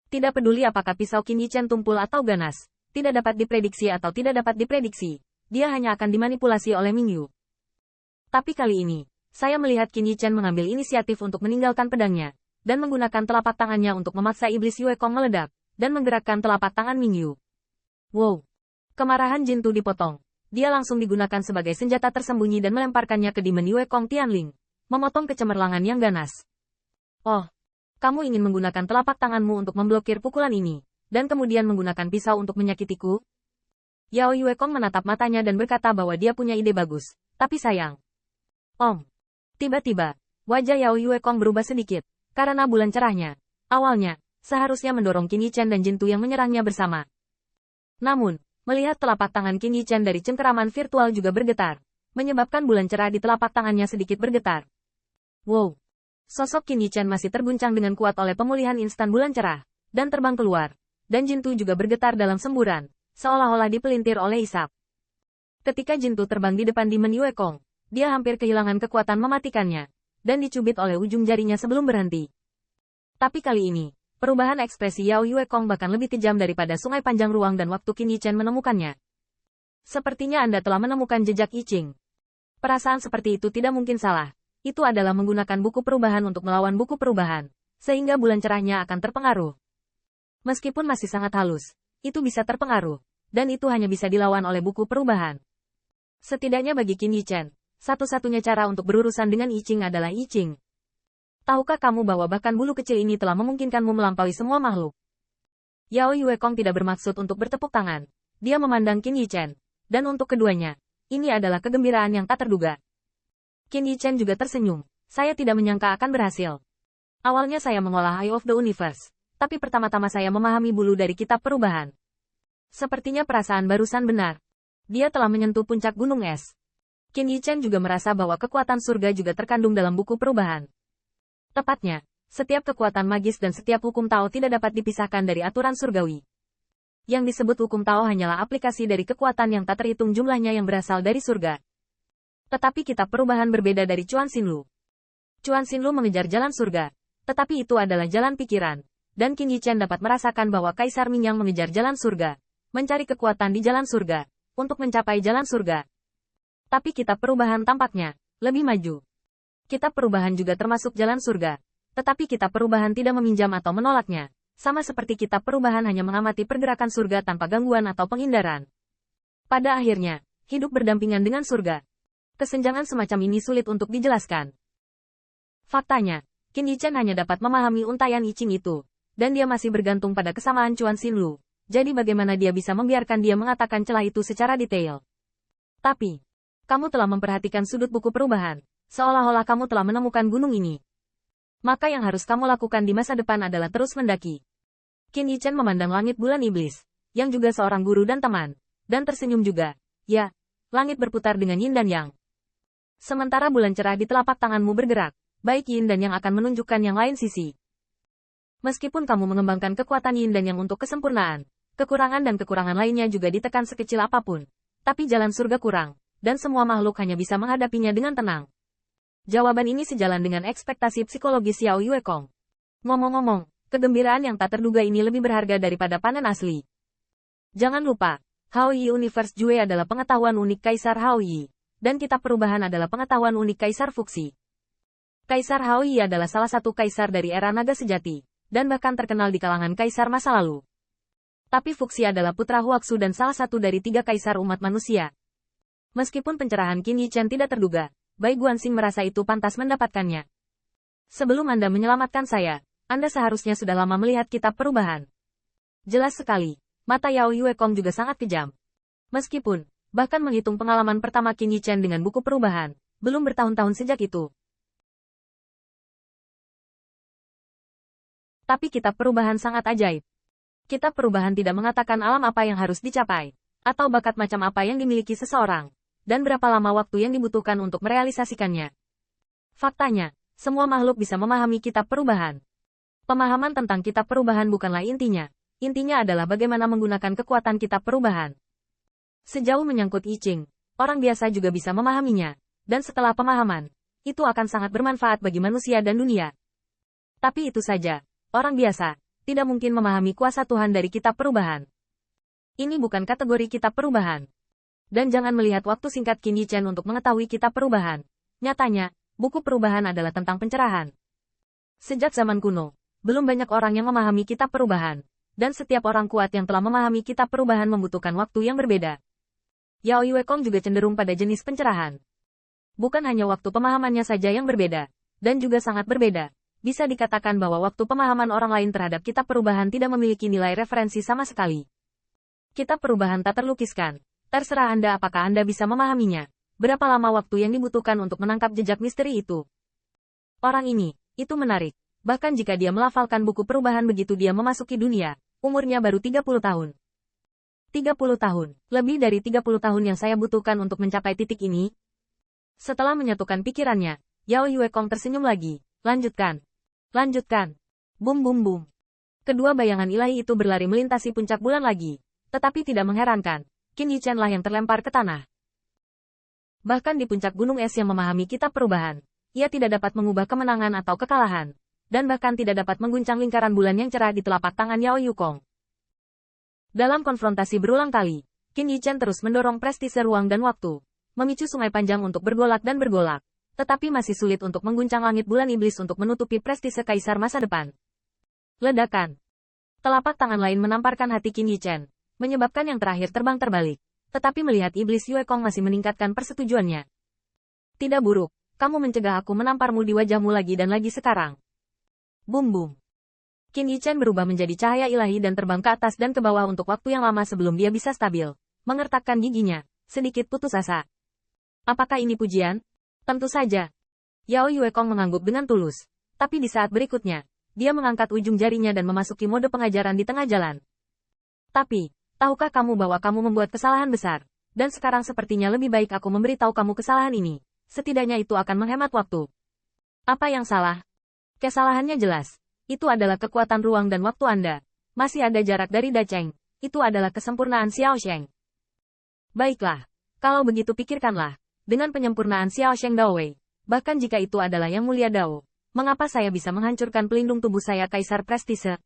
Tidak peduli apakah pisau Qin Yichen tumpul atau ganas, tidak dapat diprediksi atau tidak dapat diprediksi, dia hanya akan dimanipulasi oleh Mingyu. Tapi kali ini, saya melihat Qin Yichen mengambil inisiatif untuk meninggalkan pedangnya, dan menggunakan telapak tangannya untuk memaksa iblis Yue Kong meledak, dan menggerakkan telapak tangan Mingyu. Wow! Kemarahan Jintu dipotong. Dia langsung digunakan sebagai senjata tersembunyi dan melemparkannya ke Demon Yue Kong Tianling, memotong kecemerlangan yang ganas. Oh! Kamu ingin menggunakan telapak tanganmu untuk memblokir pukulan ini, dan kemudian menggunakan pisau untuk menyakitiku? Yao Yue Kong menatap matanya dan berkata bahwa dia punya ide bagus, tapi sayang. Tiba-tiba, wajah Yao Yue Kong berubah sedikit, karena bulan cerahnya. Awalnya, seharusnya mendorong Qin Yichen dan Jintu yang menyerangnya bersama. Namun, melihat telapak tangan Qin Yichen dari cengkeraman virtual juga bergetar, menyebabkan bulan cerah di telapak tangannya sedikit bergetar. Wow! Sosok Qin Yichen masih terguncang dengan kuat oleh pemulihan instan bulan cerah, dan terbang keluar, dan Jintu juga bergetar dalam semburan, seolah-olah dipelintir oleh isap. Ketika Jintu terbang di depan Demon Yue Kong, dia hampir kehilangan kekuatan mematikannya, dan dicubit oleh ujung jarinya sebelum berhenti. Tapi kali ini, perubahan ekspresi Yao Yue Kong bahkan lebih kejam daripada sungai panjang ruang dan waktu Qin Yichen menemukannya. Sepertinya Anda telah menemukan jejak I Ching. Perasaan seperti itu tidak mungkin salah. Itu adalah menggunakan buku perubahan untuk melawan buku perubahan, sehingga bulan cerahnya akan terpengaruh. Meskipun masih sangat halus, itu bisa terpengaruh, dan itu hanya bisa dilawan oleh buku perubahan. Setidaknya bagi Qin Yichen, satu-satunya cara untuk berurusan dengan I Ching adalah I Ching. Tahukah kamu bahwa bahkan bulu kecil ini telah memungkinkanmu melampaui semua makhluk? Yao Yue Kong tidak bermaksud untuk bertepuk tangan. Dia memandang Qin Yichen, dan untuk keduanya, ini adalah kegembiraan yang tak terduga. Qin Yichen juga tersenyum. Saya tidak menyangka akan berhasil. Awalnya saya mengolah Eye of the Universe, tapi pertama-tama saya memahami bulu dari kitab perubahan. Sepertinya perasaan barusan benar. Dia telah menyentuh puncak gunung es. Qin Yichen juga merasa bahwa kekuatan surga juga terkandung dalam buku perubahan. Tepatnya, setiap kekuatan magis dan setiap hukum Tao tidak dapat dipisahkan dari aturan surgawi. Yang disebut hukum Tao hanyalah aplikasi dari kekuatan yang tak terhitung jumlahnya yang berasal dari surga. Tetapi kitab perubahan berbeda dari Chuan Xinlu. Chuan Xinlu mengejar jalan surga, tetapi itu adalah jalan pikiran, dan Qin Yichen dapat merasakan bahwa Kaisar Ming yang mengejar jalan surga, mencari kekuatan di jalan surga, untuk mencapai jalan surga. Tapi kitab perubahan tampaknya lebih maju. Kitab perubahan juga termasuk jalan surga, tetapi kitab perubahan tidak meminjam atau menolaknya, sama seperti kitab perubahan hanya mengamati pergerakan surga tanpa gangguan atau penghindaran. Pada akhirnya, hidup berdampingan dengan surga. Kesenjangan semacam ini sulit untuk dijelaskan. Faktanya, Qin Yichen hanya dapat memahami untaian I Ching itu, dan dia masih bergantung pada kesamaan Chuan Xinlu. Jadi bagaimana dia bisa membiarkan dia mengatakan celah itu secara detail? Tapi, kamu telah memperhatikan sudut buku perubahan, seolah-olah kamu telah menemukan gunung ini. Maka yang harus kamu lakukan di masa depan adalah terus mendaki. Qin Yichen memandang langit bulan iblis, yang juga seorang guru dan teman, dan tersenyum juga. Ya, langit berputar dengan yin dan yang. Sementara bulan cerah di telapak tanganmu bergerak, baik yin dan yang akan menunjukkan yang lain sisi. Meskipun kamu mengembangkan kekuatan yin dan yang untuk kesempurnaan, kekurangan dan kekurangan lainnya juga ditekan sekecil apapun. Tapi jalan surga kurang, dan semua makhluk hanya bisa menghadapinya dengan tenang. Jawaban ini sejalan dengan ekspektasi psikologis Yao Yue Kong. Ngomong-ngomong, kegembiraan yang tak terduga ini lebih berharga daripada panen asli. Jangan lupa, Hao Yi Universe Jue adalah pengetahuan unik Kaisar Hao Yi. Dan kitab perubahan adalah pengetahuan unik Kaisar Fuxi. Kaisar Hao Yi adalah salah satu kaisar dari era naga sejati, dan bahkan terkenal di kalangan kaisar masa lalu. Tapi Fuxi adalah putra Huaxu dan salah satu dari 3 kaisar umat manusia. Meskipun pencerahan Qin Yichen tidak terduga, Bai Guanxing merasa itu pantas mendapatkannya. Sebelum Anda menyelamatkan saya, Anda seharusnya sudah lama melihat kitab perubahan. Jelas sekali, mata Yao Yue Kong juga sangat kejam. Meskipun, bahkan menghitung pengalaman pertama Qin Yichen dengan buku perubahan, belum bertahun-tahun sejak itu. Tapi kitab perubahan sangat ajaib. Kitab perubahan tidak mengatakan alam apa yang harus dicapai, atau bakat macam apa yang dimiliki seseorang, dan berapa lama waktu yang dibutuhkan untuk merealisasikannya. Faktanya, semua makhluk bisa memahami kitab perubahan. Pemahaman tentang kitab perubahan bukanlah intinya. Intinya adalah bagaimana menggunakan kekuatan kitab perubahan. Sejauh menyangkut I Ching, orang biasa juga bisa memahaminya, dan setelah pemahaman, itu akan sangat bermanfaat bagi manusia dan dunia. Tapi itu saja, orang biasa, tidak mungkin memahami kuasa Tuhan dari kitab perubahan. Ini bukan kategori kitab perubahan. Dan jangan melihat waktu singkat Qin Yichen untuk mengetahui kitab perubahan. Nyatanya, buku perubahan adalah tentang pencerahan. Sejak zaman kuno, belum banyak orang yang memahami kitab perubahan. Dan setiap orang kuat yang telah memahami kitab perubahan membutuhkan waktu yang berbeda. Yao Yuekong juga cenderung pada jenis pencerahan. Bukan hanya waktu pemahamannya saja yang berbeda, dan juga sangat berbeda. Bisa dikatakan bahwa waktu pemahaman orang lain terhadap kitab perubahan tidak memiliki nilai referensi sama sekali. Kitab perubahan tak terlukiskan. Terserah Anda apakah Anda bisa memahaminya. Berapa lama waktu yang dibutuhkan untuk menangkap jejak misteri itu? Orang ini, itu menarik. Bahkan jika dia melafalkan buku perubahan begitu dia memasuki dunia, umurnya baru 30 tahun. 30 tahun, lebih dari 30 tahun yang saya butuhkan untuk mencapai titik ini. Setelah menyatukan pikirannya, Yao Yuekong tersenyum lagi. Lanjutkan. Lanjutkan. Bum bum bum. Kedua bayangan ilahi itu berlari melintasi puncak bulan lagi. Tetapi tidak mengherankan. Qin Yichen lah yang terlempar ke tanah. Bahkan di puncak gunung es yang memahami kitab perubahan, ia tidak dapat mengubah kemenangan atau kekalahan, dan bahkan tidak dapat mengguncang lingkaran bulan yang cerah di telapak tangan Yao Yuekong. Dalam konfrontasi berulang kali, Qin Yichen terus mendorong prestise ruang dan waktu, memicu sungai panjang untuk bergolak dan bergolak, tetapi masih sulit untuk mengguncang langit bulan iblis untuk menutupi prestise kaisar masa depan. Ledakan. Telapak tangan lain menamparkan hati Qin Yichen, menyebabkan yang terakhir terbang terbalik. Tetapi melihat iblis Yuekong masih meningkatkan persetujuannya. Tidak buruk, kamu mencegah aku menamparmu di wajahmu lagi dan lagi sekarang. Bum bum. Qin Yichen berubah menjadi cahaya ilahi dan terbang ke atas dan ke bawah untuk waktu yang lama sebelum dia bisa stabil. Mengertakkan giginya, sedikit putus asa. Apakah ini pujian? Tentu saja. Yao Yuekong mengangguk dengan tulus. Tapi di saat berikutnya, dia mengangkat ujung jarinya dan memasuki mode pengajaran di tengah jalan. Tapi, tahukah kamu bahwa kamu membuat kesalahan besar? Dan sekarang sepertinya lebih baik aku memberitahu kamu kesalahan ini. Setidaknya itu akan menghemat waktu. Apa yang salah? Kesalahannya jelas. Itu adalah kekuatan ruang dan waktu Anda. Masih ada jarak dari Dacheng. Itu adalah kesempurnaan Xiao Sheng. Baiklah. Kalau begitu pikirkanlah. Dengan penyempurnaan Xiao Sheng Dawei. Bahkan jika itu adalah yang mulia Dao. Mengapa saya bisa menghancurkan pelindung tubuh saya Kaisar Prestise?